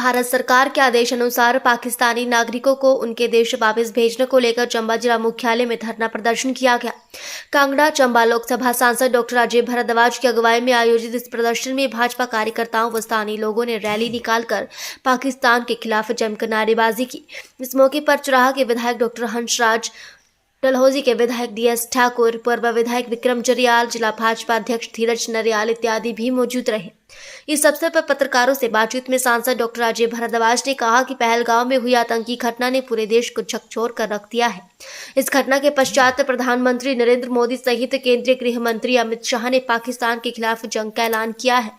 भारत सरकार के आदेश अनुसार पाकिस्तानी नागरिकों को उनके देश वापस भेजने को लेकर चंबा जिला मुख्यालय में धरना प्रदर्शन किया गया। कांगड़ा चंबा लोकसभा सांसद डॉक्टर अजय भारद्वाज की अगुवाई में आयोजित इस प्रदर्शन में भाजपा कार्यकर्ताओं व स्थानीय लोगों ने रैली निकालकर पाकिस्तान के खिलाफ जमकर नारेबाजी की। इस मौके पर चुराह के विधायक डॉक्टर हंसराज, डलहौजी के विधायक DS ठाकुर, पूर्व विधायक विक्रम जरियाल, जिला भाजपा अध्यक्ष धीरज नरियाल इत्यादि भी मौजूद रहे। इस अवसर पर पत्रकारों से बातचीत में सांसद डॉक्टर अजय भारद्वाज ने कहा कि पहलगांव में हुई आतंकी घटना ने पूरे देश को झकझोर कर रख दिया है। इस घटना के पश्चात प्रधानमंत्री नरेंद्र मोदी सहित केंद्रीय गृह मंत्री अमित शाह ने पाकिस्तान के खिलाफ जंग का ऐलान किया है।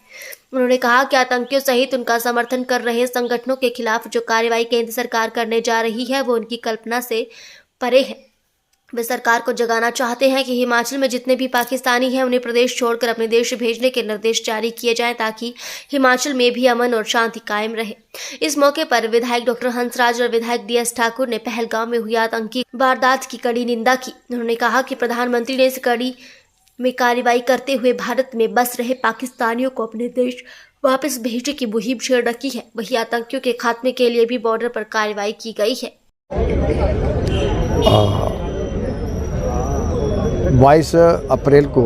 उन्होंने कहा कि आतंकियों सहित उनका समर्थन कर रहे संगठनों के खिलाफ जो कार्रवाई केंद्र सरकार करने जा रही है वो उनकी कल्पना से परे है। वे सरकार को जगाना चाहते हैं कि हिमाचल में जितने भी पाकिस्तानी हैं उन्हें प्रदेश छोड़कर अपने देश भेजने के निर्देश जारी किए जाएं ताकि हिमाचल में भी अमन और शांति कायम रहे। इस मौके पर विधायक डॉक्टर हंसराज और विधायक DS ठाकुर ने पहलगांव में हुई आतंकी वारदात की कड़ी निंदा की। उन्होंने कहा कि प्रधानमंत्री ने इस कड़ी में कार्रवाई करते हुए भारत में बस रहे पाकिस्तानियों को अपने देश वापस भेजने की मुहिम छेड़ रखी है। वहीं आतंकियों के खात्मे के लिए भी बॉर्डर पर कार्रवाई की गई है। 22 अप्रैल को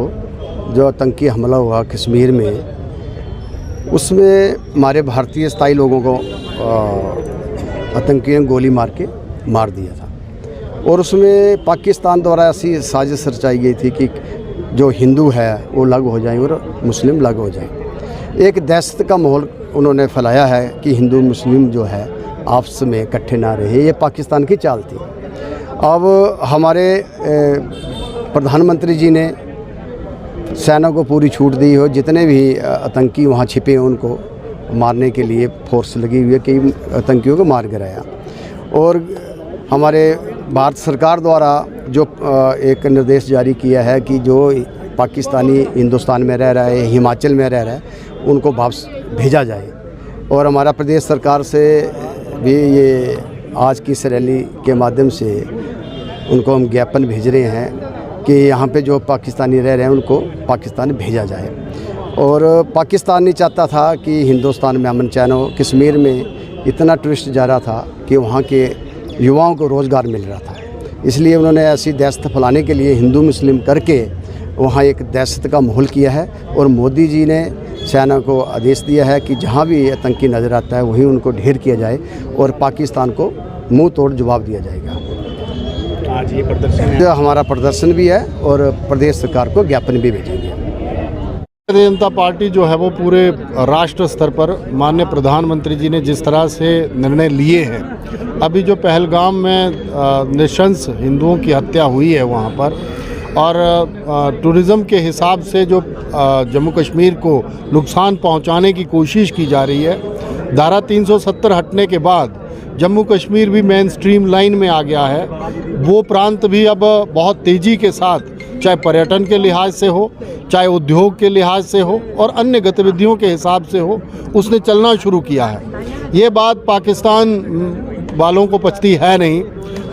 जो आतंकी हमला हुआ कश्मीर में, उसमें हमारे भारतीय स्थायी लोगों को आतंकियों ने गोली मार के मार दिया था और उसमें पाकिस्तान द्वारा ऐसी साजिश रचाई गई थी कि जो हिंदू है वो अलग हो जाएं और मुस्लिम अलग हो जाएं। एक दहशत का माहौल उन्होंने फैलाया है कि हिंदू मुस्लिम जो है आपस में इकट्ठे ना रहे। ये पाकिस्तान की चाल थी। अब हमारे प्रधानमंत्री जी ने सेना को पूरी छूट दी हो, जितने भी आतंकी वहाँ छिपे हैं उनको मारने के लिए फोर्स लगी हुई है, कई आतंकियों को मार गिराया। और हमारे भारत सरकार द्वारा जो एक निर्देश जारी किया है कि जो पाकिस्तानी हिंदुस्तान में रह रहा है, हिमाचल में रह रहा है, उनको वापस भेजा जाए। और हमारा प्रदेश सरकार से भी ये आज की इस रैली के माध्यम से उनको हम ज्ञापन भेज रहे हैं कि यहाँ पे जो पाकिस्तानी रह रहे हैं उनको पाकिस्तान भेजा जाए। और पाकिस्तान नहीं चाहता था कि हिंदुस्तान में अमन चैन हो। कश्मीर में इतना टूरिस्ट जा रहा था कि वहाँ के युवाओं को रोज़गार मिल रहा था, इसलिए उन्होंने ऐसी दहशत फैलाने के लिए हिंदू मुस्लिम करके वहाँ एक दहशत का माहौल किया है। और मोदी जी ने सेना को आदेश दिया है कि जहाँ भी आतंकी नज़र आता है वहीं उनको ढेर किया जाए और पाकिस्तान को मुँह तोड़ जवाब दिया जाएगा। आज ये प्रदर्शन है, हमारा प्रदर्शन भी है और प्रदेश सरकार को ज्ञापन भी भेजेंगे। भारतीय जनता पार्टी जो है वो पूरे राष्ट्र स्तर पर माननीय प्रधानमंत्री जी ने जिस तरह से निर्णय लिए हैं, अभी जो पहलगाम में निशंस हिंदुओं की हत्या हुई है वहाँ पर, और टूरिज़्म के हिसाब से जो जम्मू कश्मीर को नुकसान पहुँचाने की कोशिश की जा रही है, धारा 370 हटने के बाद जम्मू कश्मीर भी मेन स्ट्रीम लाइन में आ गया है। वो प्रांत भी अब बहुत तेज़ी के साथ, चाहे पर्यटन के लिहाज से हो, चाहे उद्योग के लिहाज से हो और अन्य गतिविधियों के हिसाब से हो, उसने चलना शुरू किया है। ये बात पाकिस्तान वालों को पचती है नहीं।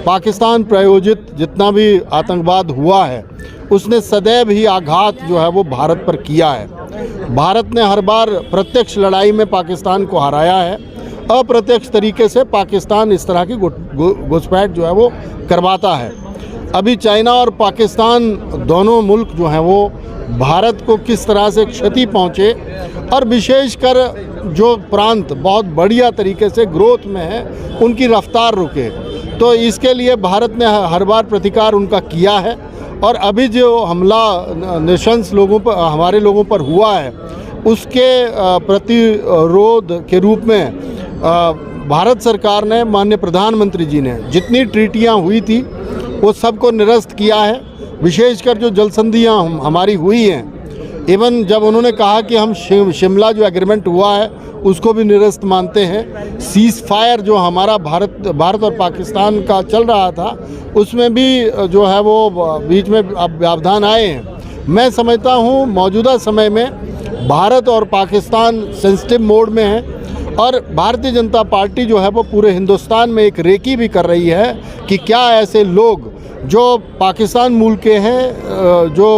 पाकिस्तान प्रायोजित जितना भी आतंकवाद हुआ है उसने सदैव ही आघात जो है वो भारत पर किया है। भारत ने हर बार प्रत्यक्ष लड़ाई में पाकिस्तान को हराया है, अप्रत्यक्ष तरीके से पाकिस्तान इस तरह की घुसपैठ जो है वो करवाता है। अभी चाइना और पाकिस्तान दोनों मुल्क जो हैं वो भारत को किस तरह से क्षति पहुंचे और विशेषकर जो प्रांत बहुत बढ़िया तरीके से ग्रोथ में है उनकी रफ्तार रुके, तो इसके लिए भारत ने हर बार प्रतिकार उनका किया है। और अभी जो हमला निशंस लोगों पर, हमारे लोगों पर हुआ है, उसके प्रतिरोध के रूप में भारत सरकार ने, माननीय प्रधानमंत्री जी ने जितनी ट्रीटियां हुई थी वो सबको निरस्त किया है। विशेषकर जो जल संधियाँ हमारी हुई हैं, इवन जब उन्होंने कहा कि हम शिमला जो एग्रीमेंट हुआ है उसको भी निरस्त मानते हैं। सीज़ फायर जो हमारा भारत और पाकिस्तान का चल रहा था उसमें भी जो है वो बीच में अब व्यवधान आए हैं। मैं समझता हूँ मौजूदा समय में भारत और पाकिस्तान सेंसिटिव मोड में है और भारतीय जनता पार्टी जो है वो पूरे हिंदुस्तान में एक रेकी भी कर रही है कि क्या ऐसे लोग जो पाकिस्तान मूल के हैं, जो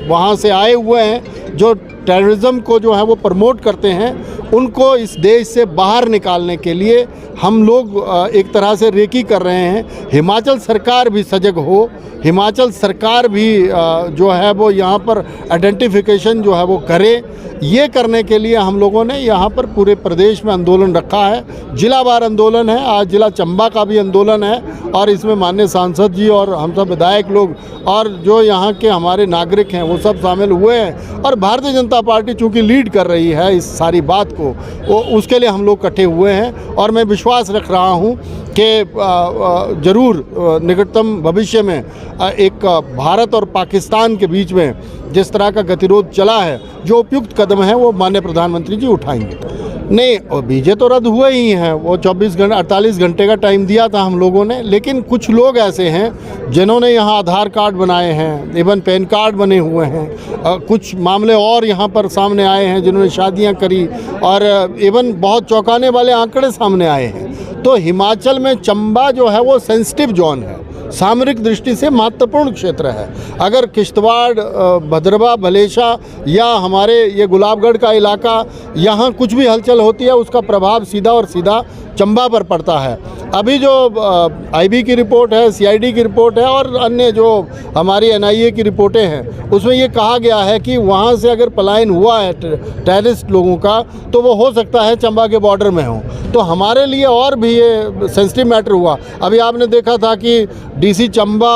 वहाँ से आए हुए हैं, जो टेररिज्म को जो है वो प्रमोट करते हैं, उनको इस देश से बाहर निकालने के लिए हम लोग एक तरह से रेकी कर रहे हैं। हिमाचल सरकार भी सजग हो, हिमाचल सरकार भी जो है वो यहाँ पर आइडेंटिफिकेशन जो है वो करे। ये करने के लिए हम लोगों ने यहाँ पर पूरे प्रदेश में आंदोलन रखा है। जिलावार आंदोलन है, आज जिला चंबा का भी आंदोलन है और इसमें माननीय सांसद जी और हम सब विधायक लोग और जो यहाँ के हमारे नागरिक हैं वो सब शामिल हुए हैं। और भारतीय जनता पार्टी चूँकि लीड कर रही है इस सारी बात को, वो उसके लिए हम लोग इकट्ठे हुए हैं। और मैं विश्वास रख रहा हूँ कि ज़रूर निकटतम भविष्य में एक भारत और पाकिस्तान के बीच में जिस तरह का गतिरोध चला है, जो उपयुक्त कदम है वो माननीय प्रधानमंत्री जी उठाएंगे। नहीं, और वीजे तो रद्द हुए ही हैं, वो 48 घंटे का टाइम दिया था हम लोगों ने। लेकिन कुछ लोग ऐसे हैं जिन्होंने यहाँ आधार कार्ड बनाए हैं, इवन पैन कार्ड बने हुए हैं। कुछ मामले और यहाँ पर सामने आए हैं जिन्होंने शादियाँ करी और इवन बहुत चौंकाने वाले आंकड़े सामने आए हैं। तो हिमाचल में चंबा जो है वो सेंसिटिव जोन है, सामरिक दृष्टि से महत्वपूर्ण क्षेत्र है। अगर किश्तवाड़, भद्रवा, भलेशा या हमारे ये गुलाबगढ़ का इलाका, यहाँ कुछ भी हलचल होती है उसका प्रभाव सीधा और सीधा चंबा पर पड़ता है। अभी जो आईबी की रिपोर्ट है, सीआईडी की रिपोर्ट है और अन्य जो हमारी एनआईए की रिपोर्टें हैं, उसमें ये कहा गया है कि वहाँ से अगर पलायन हुआ है टेररिस्ट लोगों का तो वो हो सकता है चंबा के बॉर्डर में हो। तो हमारे लिए और भी ये सेंसिटिव मैटर हुआ। अभी आपने देखा था कि डीसी चंबा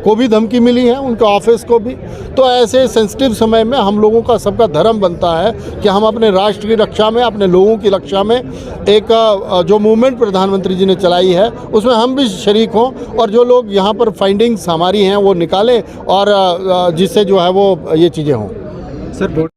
को भी धमकी मिली है, उनके ऑफिस को भी। तो ऐसे सेंसिटिव समय में हम लोगों का सबका धर्म बनता है कि हम अपने राष्ट्र की रक्षा में, अपने लोगों की रक्षा में एक जो मूवमेंट प्रधानमंत्री जी ने चलाई है उसमें हम भी शरीक हों और जो लोग यहाँ पर फाइंडिंग्स हमारी हैं वो निकालें और जिससे जो है वो ये चीज़ें हों। सर